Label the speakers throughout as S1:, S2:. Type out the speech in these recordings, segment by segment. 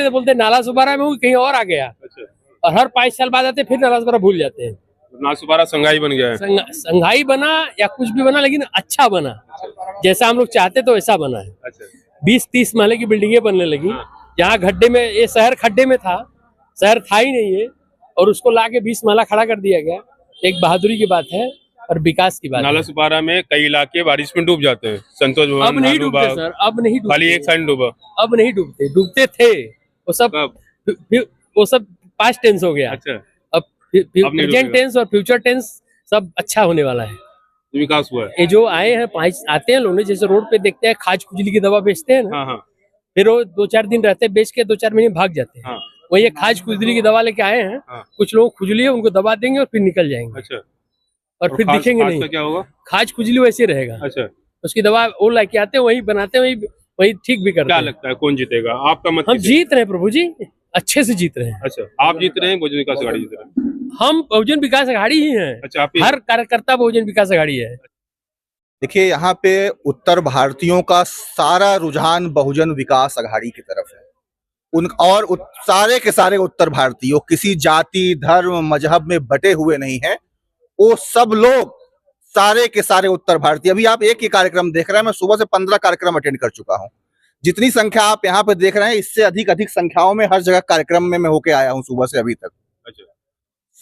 S1: बोलते नाला सुपारा में हूँ, कहीं और आ गया।
S2: अच्छा,
S1: और हर 5 साल बाद आते फिर नाला सुपारा भूल जाते हैं।
S2: नासूपारा संघाई बन गया है।
S1: संघाई बना या कुछ भी बना, लेकिन अच्छा बना, जैसा हम लोग चाहते तो ऐसा बना है।
S2: अच्छा,
S1: 20-30 महले की बिल्डिंगें बनने लगी। जहाँ गड्ढे में, ये शहर खड्डे में था, शहर था ही नहीं है, और उसको लाके 20 महला खड़ा कर दिया गया। एक बहादुरी की बात है और विकास की बात है।
S2: नाला सुपारा में कई इलाके बारिश में डूब जाते हैं। संतोष भवन,
S1: अब नहीं डूबते सर, अब नहीं डूबते।
S2: खाली एक साइड डूबा।
S1: अब नहीं डूबते, डूबते थे वो सब पास्ट टेंस हो गया।
S2: अच्छा,
S1: अब प्रेजेंट टेंस और फ्यूचर टेंस सब अच्छा होने वाला है।
S2: विकास हुआ है।
S1: ये जो आए हैं, आते हैं लोग, जैसे रोड पे देखते हैं खाज खुजली की दवा बेचते हैं ना,
S2: हाँ,
S1: फिर वो 2-4 दिन रहते हैं, बेच के 2-4 महीने भाग जाते हैं।
S2: हाँ,
S1: वो ये खाज खुजली की दवा लेके आए हैं। कुछ लोग खुजली है, उनको दवा देंगे और फिर निकल जाएंगे।
S2: अच्छा,
S1: और फिर दिखेंगे नहीं।
S2: क्या होगा?
S1: खाज खुजली वैसे रहेगा।
S2: अच्छा,
S1: उसकी दवा वो लेके आते हैं, वही बनाते हैं, वही ठीक भी करते हैं।
S2: क्या लगता है कौन जीतेगा? आपका मत?
S1: हम जीत रहे हैं प्रभु जी, अच्छे से जीत रहे हैं।
S2: अच्छा, आप जीत रहे हैं, बहुजन विकास अघाड़ी जीत रहे हैं?
S1: हम बहुजन विकास अघाड़ी ही हैं।
S2: अच्छा,
S1: हर कार्यकर्ता बहुजन विकास अघाड़ी है।
S3: देखिए, यहाँ पे उत्तर भारतीयों का सारा रुझान बहुजन विकास अघाड़ी की तरफ है। सारे के सारे उत्तर भारतीयों किसी जाति, धर्म, मजहब में बटे हुए नहीं हैं। वो सब लोग सारे के सारे उत्तर भारतीय। अभी आप एक ही कार्यक्रम देख रहे हैं, मैं सुबह से 15 कार्यक्रम अटेंड कर चुका हूँ। जितनी संख्या आप यहाँ पे देख रहे हैं, इससे अधिक संख्याओं में हर जगह कार्यक्रम में मैं होके आया हूँ सुबह से अभी तक।
S2: अच्छा,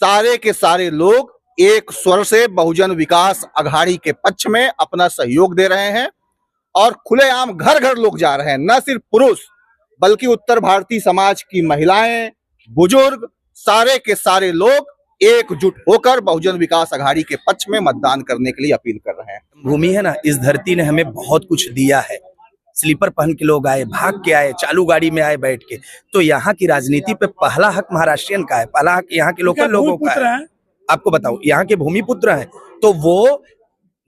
S3: सारे के सारे लोग एक स्वर से बहुजन विकास अघाड़ी के पक्ष में अपना सहयोग दे रहे हैं, और खुलेआम घर घर लोग जा रहे हैं। न सिर्फ पुरुष, बल्कि उत्तर भारतीय समाज की महिलाएं, बुजुर्ग, सारे के सारे लोग एकजुट होकर बहुजन विकास अघाड़ी के पक्ष में मतदान करने के लिए अपील कर रहे हैं।
S4: भूमि है ना, इस धरती ने हमें बहुत कुछ दिया है। स्लीपर पहन के लोग आए, भाग के आए, चालू गाड़ी में आए बैठ के। तो यहाँ की राजनीति पे पहला हक महाराष्ट्रियन का है, पहला हक यहाँ के लोकल लोगों का है। आपको बताऊं, यहाँ के भूमि पुत्र हैं, तो वो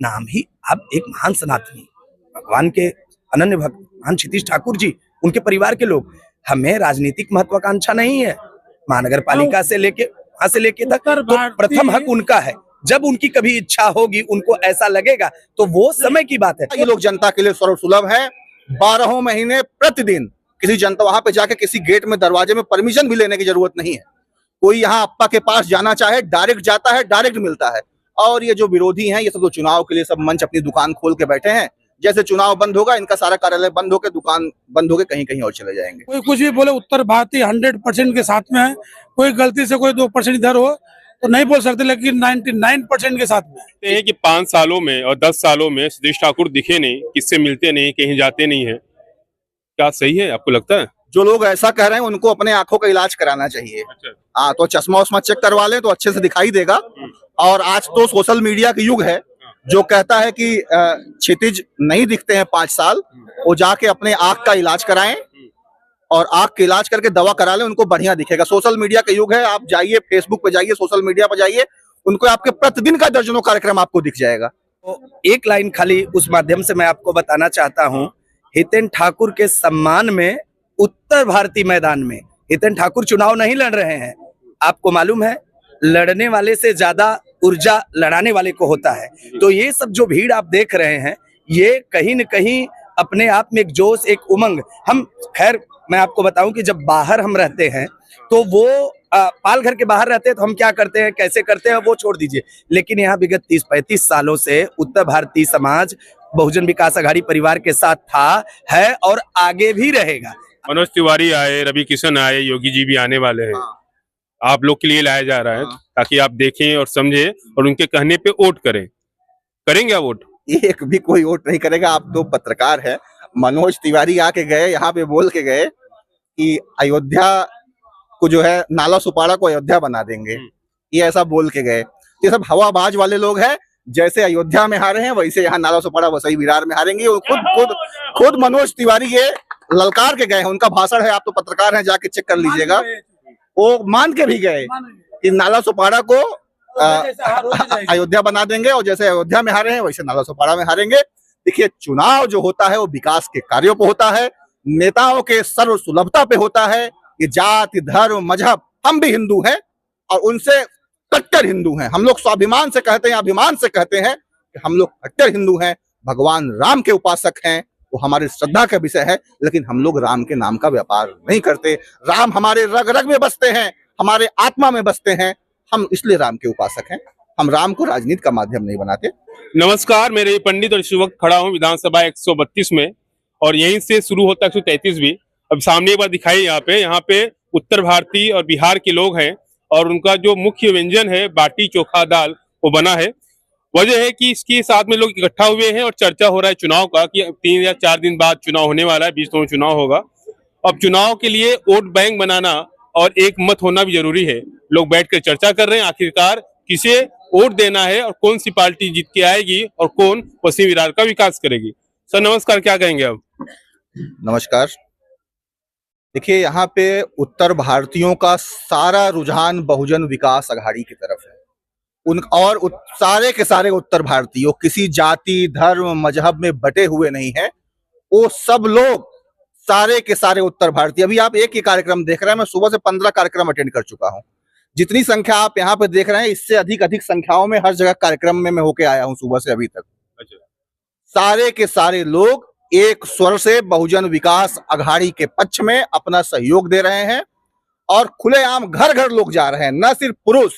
S4: नाम ही अब एक महान सनातनी भगवान के अनन्य भक्त महान क्षितिज ठाकुर जी, उनके परिवार के लोग। हमें राजनीतिक महत्वाकांक्षा नहीं है, महानगर पालिका से लेके वहां से लेके तक, तो प्रथम हक उनका है। जब उनकी कभी इच्छा होगी, उनको ऐसा लगेगा, तो वो समय की बात है।
S3: ये लोग जनता के लिए सर्वसुलभ है। 12 महीने प्रतिदिन किसी जनता वहां पे जाके किसी गेट में, दरवाजे में परमिशन भी लेने की जरूरत नहीं है। कोई यहाँ अप्पा के पास जाना चाहे, डायरेक्ट जाता है, डायरेक्ट मिलता है। और ये जो विरोधी हैं, ये सब तो चुनाव के लिए सब मंच अपनी दुकान खोल के बैठे हैं। जैसे चुनाव बंद होगा, इनका सारा कार्यालय बंद होकर, दुकान बंद होकर कहीं कहीं और चले जाएंगे।
S5: कोई कुछ भी बोले, उत्तर भारतीय 100% के साथ में है। कोई गलती से कोई 2% इधर हो तो नहीं बोल सकते, लेकिन 99% के साथ में
S2: है कि 5 सालों में और 10 सालों में क्षितिज ठाकुर दिखे नहीं, किससे मिलते नहीं, कहीं जाते नहीं है। क्या सही है, आपको लगता है?
S3: जो लोग ऐसा कह रहे हैं, उनको अपने आंखों का इलाज कराना चाहिए। हाँ, तो चश्मा उस्मा चेक करवा लें तो अच्छे से दिखाई देगा। और आज तो सोशल मीडिया का युग है। जो कहता है कि क्षितिज नहीं दिखते हैं 5 साल, वो जाके अपने आंख का इलाज कराएं, और आंख का इलाज करके दवा करा लें, उनको बढ़िया दिखेगा। सोशल मीडिया का युग है। आप जाइए, फेसबुक पे जाइए, सोशल मीडिया पे जाइए, उनको आपके प्रतिदिन का दर्जनों कार्यक्रम आपको दिख जाएगा।
S4: तो एक लाइन खाली उस माध्यम से मैं आपको बताना चाहता हूँ, हितेन ठाकुर के सम्मान में उत्तर भारतीय मैदान में हितेन ठाकुर चुनाव नहीं लड़ रहे हैं। आपको मालूम है, लड़ने वाले से ज्यादा ऊर्जा लड़ाने वाले को होता है। तो ये सब जो भीड़ आप देख रहे हैं, ये कहीं न कहीं अपने आप में एक जोश, एक उमंग। हम खैर, मैं आपको बताऊं कि जब बाहर हम रहते हैं, तो वो पाल घर के बाहर रहते हैं, तो हम क्या करते हैं, कैसे करते हैं, वो छोड़ दीजिए। लेकिन यहाँ विगत 30-35 सालों से उत्तर भारतीय समाज बहुजन विकास अघाड़ी परिवार के साथ था, है और आगे भी रहेगा।
S2: मनोज तिवारी आए, रवि किशन आए, योगी जी भी आने वाले हैं। आप लोग के लिए लाया जा रहा है, ताकि आप देखें और समझें और उनके कहने पे वोट करें। करेंगे आप वोट?
S3: एक भी कोई वोट नहीं करेगा। आप 2 पत्रकार हैं। मनोज तिवारी आके गए, यहाँ पे बोल के गए कि अयोध्या को जो है, नाला सुपारा को अयोध्या बना देंगे। ये ऐसा बोल के गए। ये सब हवाबाज वाले लोग हैं। जैसे अयोध्या में हारे हैं, वैसे यहाँ नाला सुपारा वसई विरार में हारेंगे। खुद मनोज तिवारी ये ललकार के गए हैं। उनका भाषण है, आप तो पत्रकार हैं, जाके चेक कर लीजिएगा। वो मान के भी गए कि नाला सुपारा को अयोध्या बना देंगे, और जैसे अयोध्या में हारे हैं, वैसे नाला सुपारा में हारेंगे। देखिए, चुनाव जो होता है वो विकास के कार्यों पे होता है, नेताओं के सर्व सुलभता पे होता है। ये जाति, धर्म, मजहब, हम भी हिंदू हैं और उनसे कट्टर हिंदू हैं। हम लोग स्वाभिमान से कहते हैं, अभिमान से कहते हैं कि हम लोग कट्टर हिंदू हैं, भगवान राम के उपासक हैं, वो हमारी श्रद्धा का विषय है, लेकिन हम लोग राम के नाम का व्यापार नहीं करते। राम हमारे रग रग में बसते हैं, हमारे आत्मा में बसते हैं, हम इसलिए राम के उपासक हैं। हम राम को राजनीति का माध्यम नहीं बनाते।
S2: नमस्कार, मैं रवि पंडित और इस वक्त खड़ा हूँ विधानसभा 132 में और यहीं से शुरू होता है 133 भी। अब सामने एक बार दिखाई यहाँ पे उत्तर भारतीय और बिहार के लोग हैं और उनका जो मुख्य व्यंजन है बाटी चोखा दाल वो बना है। वजह है कि इसके साथ में लोग इकट्ठा हुए हैं और चर्चा हो रहा है चुनाव का कि 3 या 4 दिन बाद चुनाव होने वाला है, 20 में चुनाव होगा। अब चुनाव के लिए वोट बैंक बनाना और एक मत होना भी जरूरी है। लोग बैठकर चर्चा कर रहे हैं आखिरकार किसे वोट देना है और कौन सी पार्टी जीत के आएगी और कौन पश्चिम विरार का विकास करेगी। सर नमस्कार, क्या कहेंगे आप?
S3: नमस्कार। देखिए, यहाँ पे उत्तर भारतीयों का सारा रुझान बहुजन विकास अघाड़ी की तरफ है। सारे के सारे उत्तर भारतीय किसी जाति धर्म मजहब में बटे हुए नहीं है। वो सब लोग सारे के सारे उत्तर भारतीय, अभी आप एक ही कार्यक्रम देख रहे हैं, मैं सुबह से 15 कार्यक्रम अटेंड कर चुका हूँ। जितनी संख्या आप यहाँ पे देख रहे हैं इससे अधिक संख्याओं में हर जगह कार्यक्रम में मैं होके आया हूँ सुबह से अभी तक।
S2: अच्छा।
S3: सारे के सारे लोग एक स्वर से बहुजन विकास अघाड़ी के पक्ष में अपना सहयोग दे रहे हैं और खुलेआम घर घर लोग जा रहे हैं। न सिर्फ पुरुष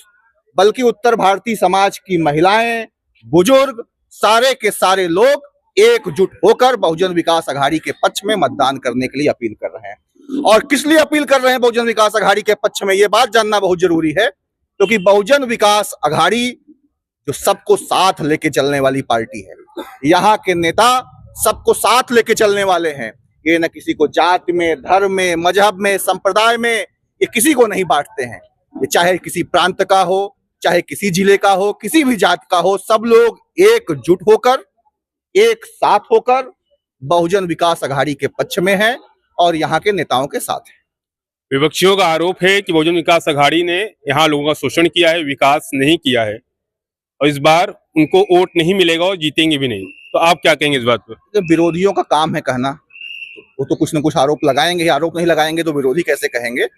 S3: बल्कि उत्तर भारतीय समाज की महिलाएं, बुजुर्ग, सारे के सारे लोग एकजुट होकर बहुजन विकास अघाड़ी के पक्ष में मतदान करने के लिए अपील कर रहे हैं। और किस लिए अपील कर रहे हैं बहुजन विकास अघाड़ी के पक्ष में, ये बात जानना बहुत जरूरी है, क्योंकि बहुजन विकास अघाड़ी जो सबको साथ लेके चलने वाली पार्टी है। यहाँ के नेता सबको साथ लेके चलने वाले हैं। ये न किसी को जाति में, धर्म में, मजहब में, संप्रदाय में, ये किसी को नहीं बांटते हैं। ये चाहे किसी प्रांत का हो, चाहे किसी जिले का हो, किसी भी जात का हो, सब लोग एकजुट होकर एक साथ होकर बहुजन विकास अघाड़ी के पक्ष में है और यहाँ के नेताओं के साथ है।
S2: विपक्षियों का आरोप है कि बहुजन विकास अघाड़ी ने यहाँ लोगों का शोषण किया है, विकास नहीं किया है और इस बार उनको वोट नहीं मिलेगा और जीतेंगे भी नहीं। तो आप क्या कहेंगे इस बात पर?
S3: विरोधियों का काम है कहना, वो तो कुछ न कुछ आरोप लगाएंगे, आरोप नहीं लगाएंगे तो विरोधी कैसे कहेंगे।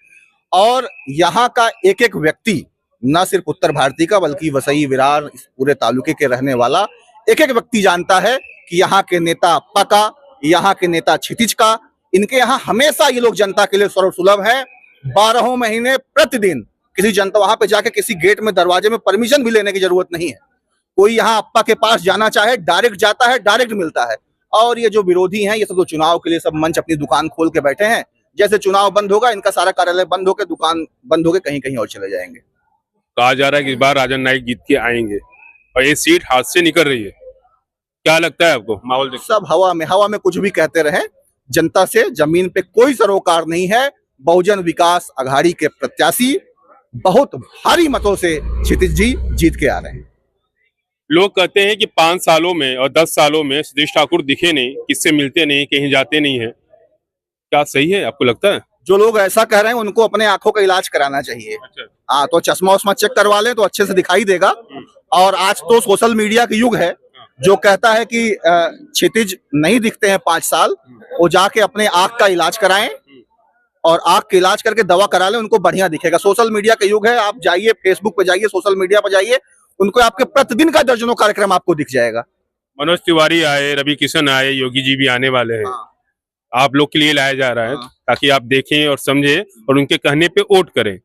S3: और यहाँ का एक एक व्यक्ति, न सिर्फ उत्तर भारतीय का बल्कि वसई विरार इस पूरे तालुके के रहने वाला एक एक व्यक्ति जानता है कि यहाँ के नेता अप्पा का, यहाँ के नेता क्षितिज का, इनके यहाँ हमेशा ये लोग जनता के लिए सर्वसुलभ है। 12 महीने प्रतिदिन किसी जनता वहां पे जाके किसी गेट में दरवाजे में परमिशन भी लेने की जरूरत नहीं है। कोई यहाँ अप्पा के पास जाना चाहे डायरेक्ट जाता है, डायरेक्ट मिलता है। और ये जो विरोधी हैं ये सब तो चुनाव के लिए सब मंच अपनी दुकान खोल के बैठे हैं। जैसे चुनाव बंद होगा इनका सारा कार्यालय बंद होकर दुकान बंद होकर कहीं कहीं और चले जाएंगे।
S2: कहा जा रहा है कि इस बार राजन नाईक जीत के आएंगे और ये सीट हाथ से निकल रही है, क्या लगता है आपको? माहौल देख
S3: सब हवा में कुछ भी कहते रहे, जनता से जमीन पे कोई सरोकार नहीं है। बहुजन विकास अघाड़ी के प्रत्याशी बहुत भारी मतों से क्षितिज जी जीत के आ रहे हैं।
S2: लोग कहते हैं कि 5 सालों में और 10 सालों में सतीश ठाकुर दिखे नहीं, किससे मिलते नहीं, कहीं जाते नहीं है, क्या सही है? आपको लगता है?
S3: जो लोग ऐसा कह रहे हैं उनको अपने आंखों का इलाज कराना चाहिए।
S2: अच्छा।
S3: तो चश्मा उस्मा चेक करवा लें तो अच्छे से दिखाई देगा। और आज तो सोशल मीडिया का युग है। जो कहता है कि क्षितिज नहीं दिखते हैं 5 साल, वो जाके अपने आंख का इलाज कराएं और आंख का इलाज करके दवा करा लें, उनको बढ़िया दिखेगा। सोशल मीडिया का युग है, आप जाइए फेसबुक पे जाइए, सोशल मीडिया पर जाइए, उनको आपके प्रतिदिन का दर्जनों कार्यक्रम आपको दिख जाएगा।
S2: मनोज तिवारी आए, रवि किशन आए, योगी जी भी आने वाले हैं। आप लोग के लिए लाया जा रहा है ताकि आप देखें और समझें और उनके कहने पे वोट करें।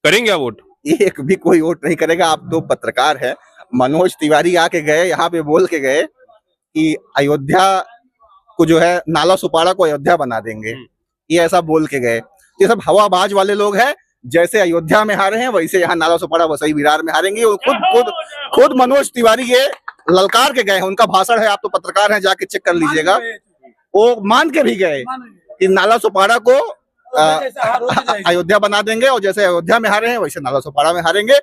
S2: करेंगे आप वोट?
S3: एक भी कोई वोट नहीं करेगा। आप तो पत्रकार है। मनोज तिवारी आके गए, यहाँ पे बोल के गए कि अयोध्या को जो है नाला सुपारा को अयोध्या बना देंगे, ये ऐसा बोल के गए। ये सब हवाबाज वाले लोग हैं। जैसे अयोध्या में हारे हैं वैसे यहाँ नाला सुपारा वसई विरार में हारेंगे। खुद मनोज तिवारी ये ललकार के गए हैं, उनका भाषण है, आप तो पत्रकार हैं, जाके चेक कर लीजिएगा। वो मान के भी गए कि नाला सुपारा को अयोध्या बना देंगे और जैसे अयोध्या में हारे हैं वैसे नाला सुपारा में हारेंगे।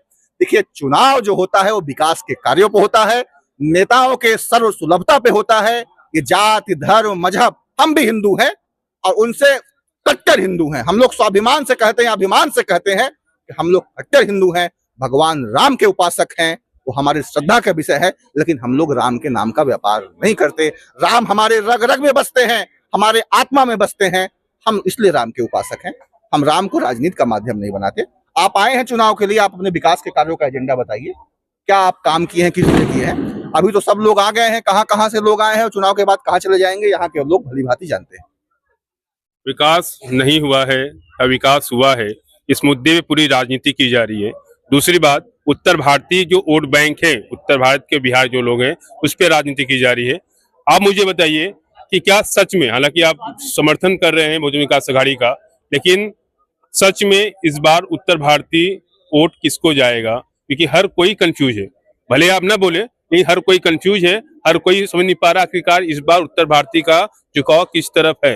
S3: देखिए, चुनाव जो होता है वो विकास के कार्यों पे होता है, नेताओं के सर्व सुलभता पे होता है। ये जाति धर्म मजहब, हम भी हिंदू हैं और उनसे कट्टर हिंदू हैं। हम लोग स्वाभिमान से कहते हैं, अभिमान से कहते हैं कि हम लोग कट्टर हिंदू हैं, भगवान राम के उपासक हैं। वो हमारी श्रद्धा का विषय है, लेकिन हम लोग राम के नाम का व्यापार नहीं करते। राम हमारे रग रग में बसते हैं, हमारे आत्मा में बसते हैं, हम इसलिए राम के उपासक हैं। हम राम को राजनीति का माध्यम नहीं बनाते। आप आए हैं चुनाव के लिए, आप अपने विकास के कार्यों का एजेंडा बताइए, क्या आप काम किए हैं, किस लिए किए हैं। अभी तो सब लोग आ गए हैं, कहाँ कहाँ से लोग आए हैं और चुनाव के बाद कहाँ चले जाएंगे यहाँ के लोग भली भांति जानते हैं।
S2: विकास नहीं हुआ है या विकास हुआ है, इस मुद्दे पे पूरी राजनीति की जा रही है। दूसरी बात, उत्तर भारतीय जो वोट बैंक है, उत्तर भारत के बिहार जो लोग हैं, उस पर राजनीति की जा रही है। आप मुझे बताइए कि क्या सच में, हालांकि आप समर्थन कर रहे हैं बहुजन विकास आघाड़ी का, लेकिन सच में इस बार उत्तर भारतीय वोट किसको जाएगा? क्योंकि हर कोई कंफ्यूज है, भले आप ना बोले लेकिन हर कोई कंफ्यूज है, हर कोई समझ नहीं पा रहा आखिरकार इस बार उत्तर भारतीय का झुकाव किस तरफ है।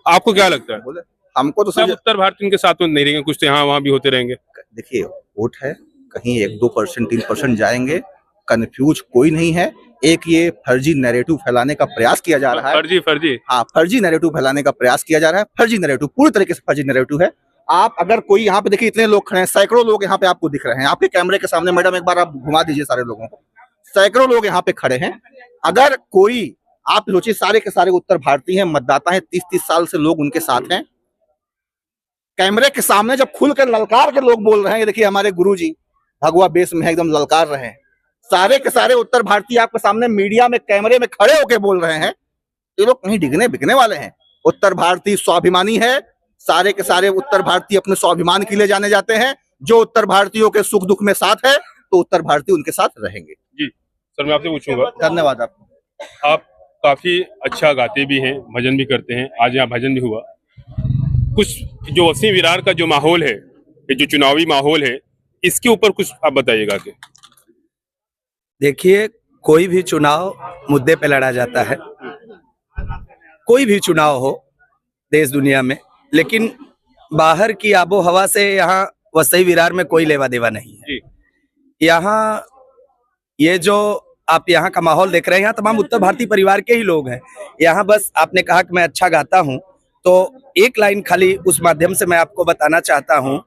S2: आपको क्या लगता है?
S3: बोले हमको तो
S2: सब उत्तर भारतीय के साथ में नहीं रहेंगे, कुछ तो यहाँ वहाँ भी होते रहेंगे।
S3: देखिए, वोट है, कहीं 1-2%, 3% जाएंगे, कंफ्यूज कोई नहीं है। एक ये फर्जी नैरेटिव फैलाने का प्रयास किया जा रहा है।
S2: फर्जी
S3: हाँ, फर्जी नैरेटिव फैलाने का प्रयास किया जा रहा है। फर्जी नैरेटिव, पूरी तरीके से फर्जी नैरेटिव है। आप अगर कोई यहाँ पे देखिए, इतने लोग खड़े हैं, सैकड़ों लोग यहाँ पे आपको दिख रहे हैं आपके कैमरे के सामने। मैडम एक बार आप घुमा दीजिए सारे लोगों को। सैकड़ों लोग यहाँ पे खड़े हैं। अगर कोई, आप सोचिए, सारे के सारे उत्तर भारतीय हैं, मतदाता हैं, 30-30 साल से लोग उनके साथ हैं। कैमरे के सामने जब खुलकर ललकार के लोग बोल रहे हैं, ये देखिए हमारे गुरुजी भगवा बेस में एकदम ललकार रहे हैं। सारे के सारे उत्तर भारतीय आपके सामने मीडिया में कैमरे में खड़े होकर बोल रहे हैं। ये लोग कहीं डिगने बिकने वाले हैं? उत्तर भारतीय स्वाभिमानी है। सारे के सारे उत्तर भारतीय अपने स्वाभिमान के लिए जाने जाते हैं। जो उत्तर भारतीयों के सुख दुख में साथ है, तो उत्तर भारतीय उनके साथ रहेंगे।
S2: जी सर, मैं आपसे पूछूंगा।
S3: धन्यवाद आपको।
S2: आप काफी अच्छा गाते भी हैं, भजन भी करते हैं, आज यहाँ भजन भी हुआ। कुछ जो वसीम विरार का जो माहौल है, ये जो चुनावी माहौल है, इसके ऊपर कुछ आप बताइएगा कि।
S4: देखिए, कोई भी चुनाव मुद्दे पे लड़ा जाता है, कोई भी चुनाव हो देश दुनिया में, लेकिन बाहर की आबो हवा से यहाँ वसई विरार में कोई लेवा देवा नहीं है। यहाँ ये जो आप यहाँ का माहौल देख रहे हैं, यहाँ तमाम उत्तर भारतीय परिवार के ही लोग हैं। यहाँ बस आपने कहा कि मैं अच्छा गाता हूँ, तो एक लाइन खाली उस माध्यम से मैं आपको बताना चाहता हूँ।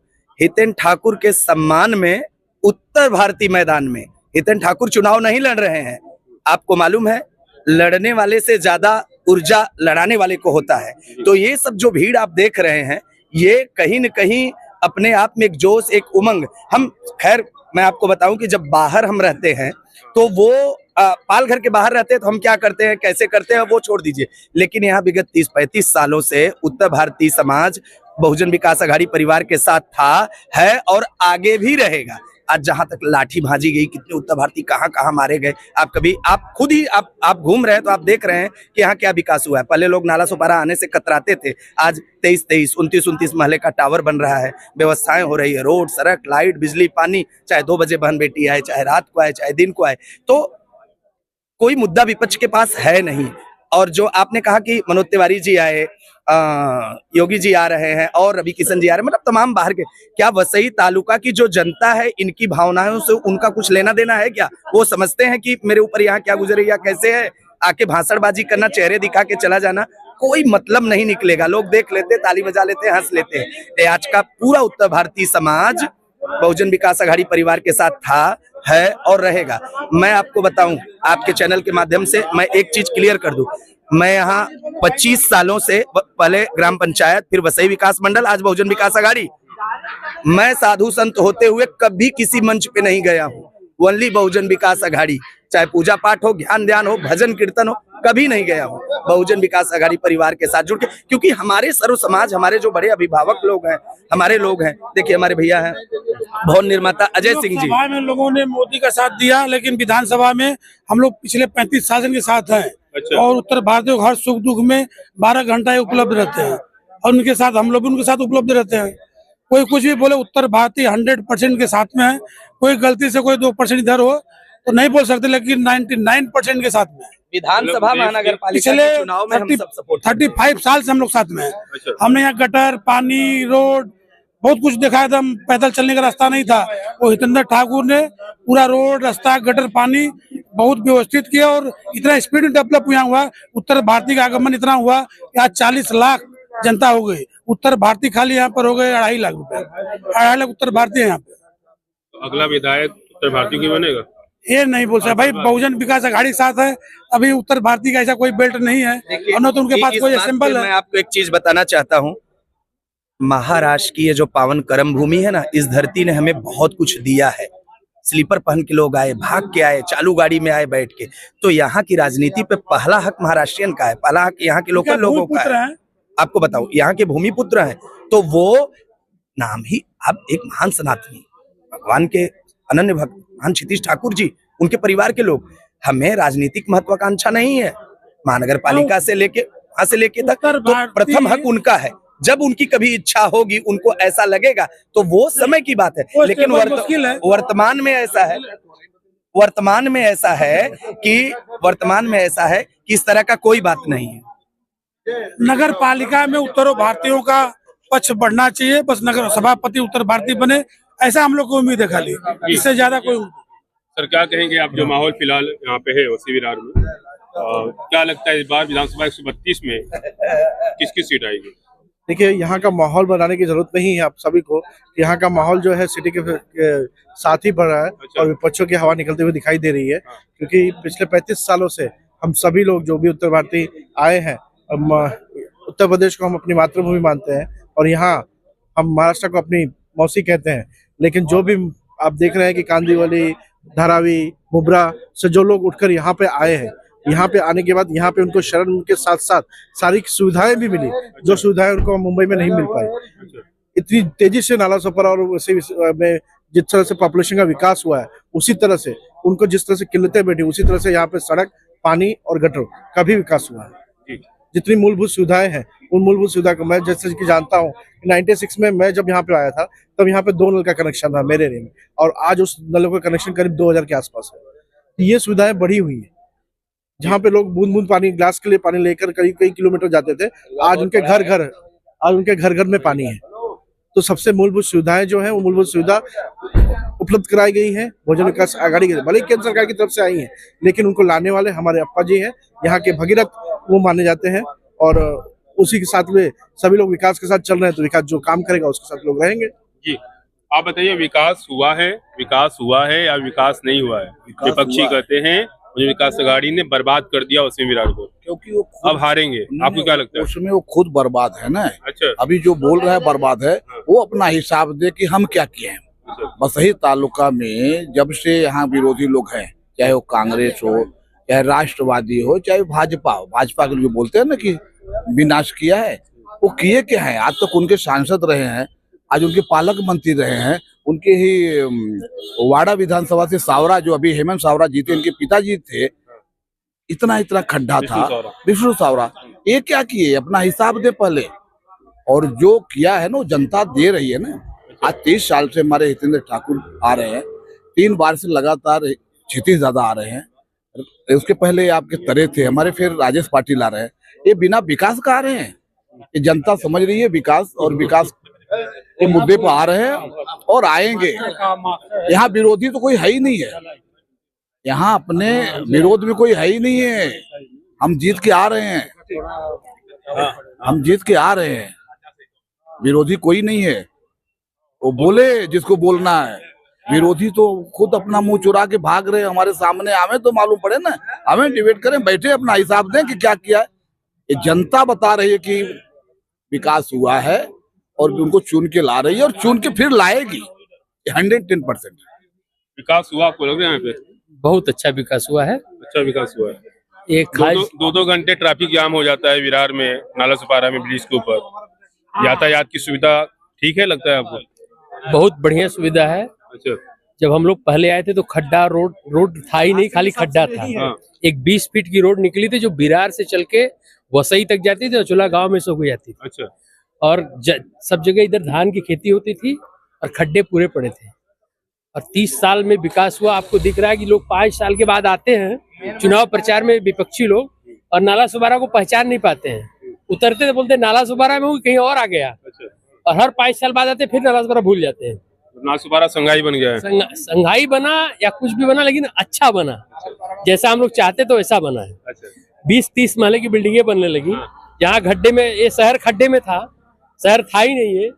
S4: हितेन ठाकुर के सम्मान में उत्तर भारतीय मैदान में हितेन ठाकुर चुनाव नहीं लड़ रहे हैं। आपको मालूम है, लड़ने वाले से ज्यादा ऊर्जा लड़ाने वाले को होता है। तो ये सब जो भीड़ आप देख रहे हैं, ये कहीं न कहीं अपने आप में एक जोश, एक उमंग। हम खैर मैं आपको बताऊं कि जब बाहर हम रहते हैं तो वो पाल घर के बाहर रहते हैं तो हम क्या करते हैं, कैसे करते हैं, वो छोड़ दीजिए। लेकिन यहाँ विगत 30-35 सालों से उत्तर भारतीय समाज बहुजन विकास आघाड़ी परिवार के साथ था, है और आगे भी रहेगा। आज जहां तक लाठी भाजी गई, कितने उत्तर भारतीय कहां कहां मारे गए, आप खुद ही आप घूम रहे हैं तो आप देख रहे हैं कि यहाँ क्या विकास हुआ है। पहले लोग नाला सुपारा आने से कतराते थे, आज 23-23, 29-29 महले का टावर बन रहा है, व्यवस्थाएं हो रही है, रोड, सड़क, लाइट, बिजली, पानी, चाहे 2 बजे बहन बेटी आए, चाहे रात को आए, चाहे दिन को आए। तो कोई मुद्दा विपक्ष के पास है नहीं। और जो आपने कहा कि मनोज तिवारी जी आए, योगी जी आ रहे हैं और रवि किशन जी आ रहे हैं, मतलब तमाम बाहर के, क्या वसई तालुका की जो जनता है, इनकी भावनाओं से उनका कुछ लेना देना है क्या? वो समझते हैं कि मेरे ऊपर यहाँ क्या गुजरे या कैसे है? आके भाषणबाजी करना, चेहरे दिखा के चला जाना, कोई मतलब नहीं निकलेगा। लोग देख लेते, ताली बजा लेते, हंस लेते हैं। आज का पूरा उत्तर भारतीय समाज बहुजन विकास आघाड़ी परिवार के साथ था, है और रहेगा। मैं आपको बताऊं, आपके चैनल के माध्यम से मैं एक चीज क्लियर कर दूं। मैं यहाँ 25 सालों से, पहले ग्राम पंचायत, फिर वसई विकास मंडल, आज बहुजन विकास आघाड़ी। मैं साधु संत होते हुए कभी किसी मंच पे नहीं गया हूँ। ओनली बहुजन विकास आघाड़ी, चाहे पूजा पाठ हो, ज्ञान ध्यान हो, भजन कीर्तन हो, कभी नहीं गया हूँ। बहुजन विकास आघाड़ी परिवार के साथ जुड़ के, क्योंकि हमारे सर्व समाज, हमारे जो बड़े अभिभावक लोग हैं, हमारे लोग हैं। देखिए हमारे भैया हैं भवन निर्माता अजय सिंह जी।
S5: लोकसभा में लोगों ने मोदी का साथ दिया, लेकिन विधानसभा में हम लोग पिछले 35 साल के साथ हैं।
S2: अच्छा।
S5: और उत्तर भारतीय हर सुख दुख में 12 घंटा उपलब्ध रहते हैं और उनके साथ हम लोग भी उनके साथ उपलब्ध रहते हैं। कोई कुछ भी बोले, उत्तर भारतीय 100% के साथ में है। कोई गलती से कोई 2% इधर हो तो नहीं बोल सकते, लेकिन 99% के साथ में है।
S4: विधानसभा महानगर पालिका के चुनाव में हम सब सपोर्ट
S5: 35 साल से हम लोग साथ में हैं।
S2: अच्छा।
S5: हमने यहाँ गटर, पानी, रोड बहुत कुछ देखा है। एकदम पैदल चलने का रास्ता नहीं था, वो हितेंद्र ठाकुर ने पूरा रोड, रास्ता, गटर, पानी बहुत व्यवस्थित किया और इतना स्पीड में डेवलप हुआ। उत्तर भारतीय का आगमन इतना हुआ कि आज 40 लाख जनता हो गई। उत्तर भारतीय खाली यहाँ पर हो गए 2.5 लाख रुपए, 2.5 लाख उत्तर भारतीय यहाँ पे।
S2: अगला विधायक उत्तर भारतीय की बनेगा?
S5: ये नहीं बोल सकता भाई, बहुजन विकास आघाड़ी के साथ है। अभी उत्तर भारतीय का ऐसा कोई बेल्ट नहीं है और न तो उनके पास कोई असेंबल है।
S4: मैं आपको एक चीज बताना चाहता हूँ, महाराष्ट्र की ये जो पावन कर्म भूमि है ना, इस धरती ने हमें बहुत कुछ दिया है। स्लीपर पहन के लोग आए, भाग के आए, चालू गाड़ी में आए बैठ के। तो यहाँ की राजनीति पे पहला हक महाराष्ट्रियन का है, पहला हक यहाँ के लोकल लोगों का है। आपको बताऊं, यहाँ के भूमिपुत्र हैं, तो वो नाम ही अब एक महान सनातनी भगवान के अनन्य भक्त महान क्षितिज ठाकुर जी, उनके परिवार के लोग। हमें राजनीतिक महत्वाकांक्षा नहीं है, महानगर पालिका से लेके वहां से लेके तक, तो प्रथम हक उनका है। जब उनकी कभी इच्छा होगी, उनको ऐसा लगेगा, तो वो समय की बात है। लेकिन वर्तमान में ऐसा है, वर्तमान में ऐसा है कि इस तरह का कोई बात नहीं है।
S5: नगर पालिका में उत्तरो भारतीयों का पक्ष बढ़ना चाहिए, बस नगर सभापति उत्तर भारतीय बने, ऐसा हम लोग को उम्मीद है खाली, इससे ज्यादा कोई।
S2: सर क्या कहेंगे आप, जो माहौल फिलहाल यहाँ पे है ओसी विरार में, क्या लगता है इस बार विधानसभा 132 में किसकी सीट आएगी?
S6: देखिए, यहाँ का माहौल बनाने की जरूरत नहीं है आप सभी को। यहाँ का माहौल जो है सिटी के साथ ही बढ़ रहा है।
S2: अच्छा।
S6: और विपक्षों की हवा निकलते हुए दिखाई दे रही है, क्योंकि पिछले 35 सालों से हम सभी लोग जो भी उत्तर भारतीय आए हैं, उत्तर प्रदेश को हम अपनी मातृभूमि मानते हैं और यहाँ हम महाराष्ट्र को अपनी मौसी कहते हैं। लेकिन जो भी आप देख रहे हैं कि कांदिवली, धारावी, मुब्रा से जो लोग उठकर यहाँ पे आए हैं, यहाँ पे आने के बाद यहाँ पे उनको शरण के साथ साथ सारी सुविधाएं भी मिली, जो सुविधाएं उनको मुंबई में नहीं मिल पाई। इतनी तेजी से नाला सोपारा और वैसे में जिस तरह से पॉपुलेशन का विकास हुआ है, उसी तरह से उनको जिस तरह से किल्लतें बैठी, उसी तरह से यहाँ पे सड़क, पानी और गटर का भी विकास हुआ है। जितनी मूलभूत सुविधाएं हैं, उन मूलभूत सुविधा को मैं जैसे कि जानता हूँ, 96 में मैं जब यहाँ पे आया था, तब यहाँ पे 2 नल का कनेक्शन था मेरे एरिया में, और आज उस नलों का कनेक्शन करीब 2000 के आसपास है। ये सुविधाएं बढ़ी हुई है। जहाँ पे लोग बूंद बूंद पानी, ग्लास के लिए पानी लेकर करीब कई किलोमीटर जाते थे, आज उनके घर घर में पानी है। तो सबसे मूलभूत सुविधाएं जो है, वो मूलभूत सुविधा उपलब्ध कराई गई है भोजन विकास आघाड़ी के, भले ही केंद्र सरकार की तरफ से आई है, लेकिन उनको लाने वाले हमारे अप्पा जी हैं, यहाँ के भगीरथ वो माने जाते हैं। और उसी के साथ में सभी लोग विकास के साथ चल रहे हैं, तो विकास जो काम करेगा उसके साथ लोग रहेंगे।
S2: जी आप बताइए, विकास हुआ है या विकास नहीं हुआ है? विपक्षी कहते हैं मुझे विकास आघाड़ी ने बर्बाद कर दिया उसमें विरार को, क्योंकि वो अब हारेंगे। आपको क्या लगता है?
S7: उसमें वो खुद बर्बाद है ना।
S2: अच्छा।
S7: अभी जो बोल रहा है बर्बाद है, वो अपना हिसाब दे कि हम क्या किए हैं।
S2: अच्छा।
S7: बसही तालुका में जब से यहाँ विरोधी लोग हैं, चाहे वो कांग्रेस हो, चाहे राष्ट्रवादी हो, चाहे भाजपा हो, भाजपा के जो बोलते हैं ना कि विनाश किया है, वो किए क्या है? आज तक उनके सांसद रहे हैं, आज उनके पालक मंत्री रहे हैं, उनके ही वाड़ा विधानसभा से सावरा, जो अभी हेमंत सावरा जीते, इनके पिताजी थे, इतना खड्डा था, विष्णु सावरा। ये क्या किए? अपना हिसाब दे पहले। और जो किया है ना, जनता दे रही है ना। आज 30 साल से हमारे हितेंद्र ठाकुर आ रहे हैं, 3 बार से लगातार क्षितिज दादा आ रहे हैं, उसके पहले आपके तरे थे हमारे, फिर राजेश पाटिल आ रहे हैं। ये बिना विकास का आ रहे हैं। ये जनता समझ रही है विकास, और विकास के मुद्दे पर आ रहे हैं और आएंगे। यहाँ विरोधी तो कोई है ही नहीं है, यहाँ अपने विरोध में कोई है ही नहीं है। हम जीत के आ रहे हैं, विरोधी कोई नहीं है। वो बोले जिसको बोलना है, विरोधी तो खुद अपना मुंह चुरा के भाग रहे हैं। हमारे सामने हमें तो मालूम पड़े ना, हमें डिबेट करें, बैठे अपना हिसाब दें कि क्या किया है। ये जनता बता रही है कि विकास हुआ है और उनको चुन के ला रही है, और चुन के फिर लाएगी। 110%
S2: विकास हुआ आपको लग रहा है? यहाँ पे
S1: बहुत अच्छा विकास हुआ है।
S2: अच्छा विकास हुआ है।
S1: एक खास
S2: 2 घंटे ट्रैफिक जाम हो जाता है विरार में, नाला सुपारा में, ब्रिज के ऊपर। यातायात की सुविधा ठीक है लगता है आपको?
S1: बहुत बढ़िया सुविधा है।
S2: अच्छा।
S1: जब हम लोग पहले आए थे तो खड्डा रोड था ही नहीं, खाली खड्डा था।
S2: हाँ।
S1: एक 20 फीट की रोड निकली थी जो विरार से चल के वसई तक जाती थी और चूल्हा गांव में से हो जाती थी।
S2: अच्छा।
S1: और सब जगह इधर धान की खेती होती थी और खड्डे पूरे पड़े थे। और 30 साल में विकास हुआ। आपको दिख रहा है कि लोग 5 साल के बाद आते हैं चुनाव प्रचार में, विपक्षी लोग, और नाला सुपारा को पहचान नहीं पाते हैं। उतरते तो बोलते नाला सुपारा में हूँ, कहीं और आ गया।
S2: अच्छा।
S1: और हर 5 साल बाद आते फिर नाला सुपारा भूल जाते हैं।
S2: नाला सुपारा संघाई बन गया है।
S1: संघाई बना या कुछ भी बना, लेकिन अच्छा बना, जैसा हम लोग चाहते तो ऐसा बना है।
S2: अच्छा।
S1: 20-30 महले की बिल्डिंगें बनने लगी। जहाँ गड्ढे में, ये शहर खड्डे में था, शहर था ही नहीं है,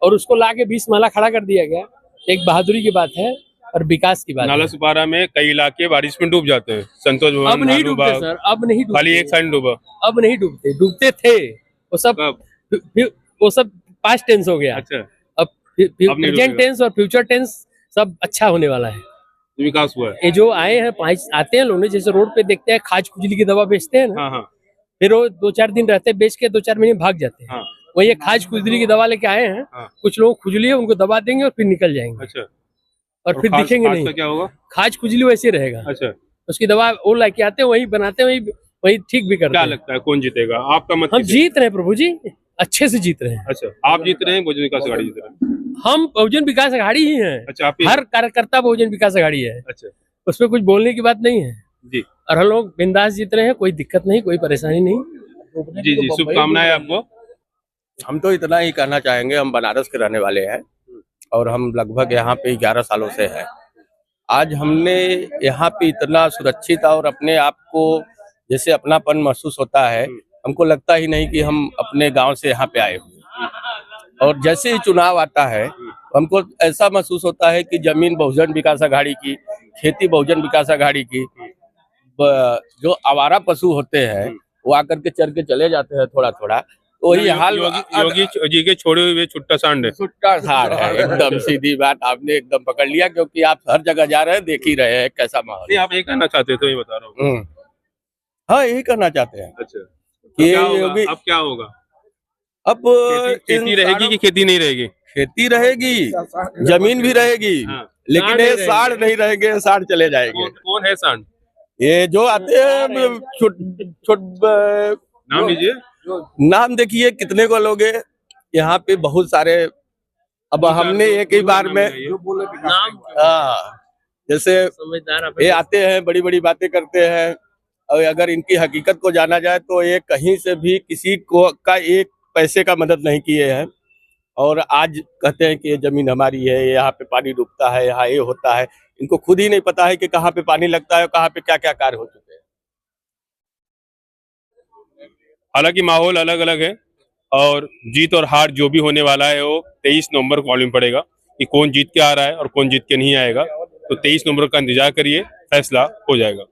S1: और उसको लाके 20 महला खड़ा कर दिया गया। एक बहादुरी की बात है और विकास की बात।
S2: नाला सुपारा में कई इलाके बारिश में डूब जाते हैं। संतोष भवन,
S1: अब नहीं डूबते सर, अब नहीं डूबते।
S2: खाली एक साइड डूबा।
S1: अब नहीं डूबते थे। वो सब पास्ट टेंस हो गया।
S2: अच्छा।
S1: अब प्रेजेंट टेंस और फ्यूचर टेंस सब अच्छा होने वाला है।
S2: विकास हुआ है।
S1: ये जो आए हैं 5 आते हैं लोग ने, जैसे रोड पे देखते हैं खाज खुजली की दवा बेचते हैं ना,
S2: हाँ हाँ
S1: फिर वो 2-4 दिन रहते हैं, बेच के 2-4 महीने भाग जाते हैं।
S2: हाँ।
S1: वही ये खाज खुजली की दवा लेके आए हैं।
S2: हाँ।
S1: कुछ लोग खुजली है उनको दबा देंगे और फिर निकल जाएंगे
S2: अच्छा।
S1: और फिर
S2: खाज-
S1: दिखेंगे
S2: खाज
S1: नहीं।
S2: का क्या होगा?
S1: खाज खुजली वैसे रहेगा।
S2: अच्छा,
S1: उसकी दवा वो लेके आते हैं, वही बनाते हैं, वही ठीक भी करते
S2: क्या
S1: हैं।
S2: लगता है कौन जीतेगा? आपका मत
S1: हम
S2: किसे?
S1: जीत रहे हैं प्रभु जी, अच्छे से जीत रहे हैं।
S2: अच्छा, आप जीत रहे हैं, बहुजन विकास आघाड़ी जीत रहे हैं?
S1: हम बहुजन विकास आघाड़ी ही हैं।
S2: अच्छा, आप ही-
S1: हर कार्यकर्ता बहुजन विकास आघाड़ी है,
S2: अच्छा
S1: उसमें कुछ बोलने की बात नहीं है।
S2: जी
S1: और हम लोग बिंदास जीत रहे हैं, कोई दिक्कत नहीं, कोई परेशानी नहीं।
S2: जी जी, शुभकामनाएं आपको।
S8: हम तो इतना ही कहना चाहेंगे, हम बनारस के रहने वाले हैं और हम लगभग यहाँ पे 11 सालों से हैं। आज हमने यहाँ पे इतना सुरक्षित और अपने आप को जैसे अपनापन महसूस होता है, हमको लगता ही नहीं कि हम अपने गांव से यहाँ पे आए हुए। और जैसे ही चुनाव आता है हमको ऐसा महसूस होता है कि जमीन बहुजन विकास आघाड़ी की, खेती बहुजन विकास आघाड़ी की, जो आवारा पशु होते हैं वो आकर के चर के चले जाते हैं थोड़ा थोड़ा, तो वही हाल
S2: योगी जी के छोड़े हुए छुट्टा सांड है।
S8: छुट्टा सार है। एकदम सीधी बात आपने एकदम पकड़ लिया, क्योंकि आप हर जगह जा रहे हैं, देख ही रहे हैं कैसा माहौल।
S2: नहीं, आप ये कहना चाहते थे, ये बता रहा हूँ।
S8: हाँ, यही करना चाहते हैं
S2: अच्छा,
S8: कि
S2: क्या होगा?
S8: योगी
S2: अब क्या होगा?
S8: अब
S2: खेती रहेगी कि खेती नहीं रहेगी?
S8: खेती रहेगी, जमीन भी रहेगी,
S2: हाँ।
S8: लेकिन ये साढ़ नहीं रहेंगे, साढ़ चले जाएंगे।
S2: कौन है सांड?
S8: ये जो आते हैं छोट
S2: नाम लीजिए।
S8: नाम देखिए कितने को लोगे यहाँ पे, बहुत सारे। अब हमने एक ही बार में हाँ, जैसे ये आते हैं, बड़ी बड़ी बातें करते हैं, और अगर इनकी हकीकत को जाना जाए तो ये कहीं से भी किसी को का एक पैसे का मदद नहीं किए हैं। और आज कहते हैं कि ये जमीन हमारी है, यहाँ पे पानी डूबता है, यहाँ ये होता है। इनको खुद ही नहीं पता है कि कहाँ पे पानी लगता है, कहाँ पे क्या क्या कार्य हो चुके हैं।
S2: हालांकि माहौल अलग अलग है और जीत और हार जो भी होने वाला है वो 23 नवंबर को मालूम पड़ेगा कि कौन जीत के आ रहा है और कौन जीत के नहीं आएगा। तो 23 नवंबर का इंतजार करिए, फैसला हो जाएगा।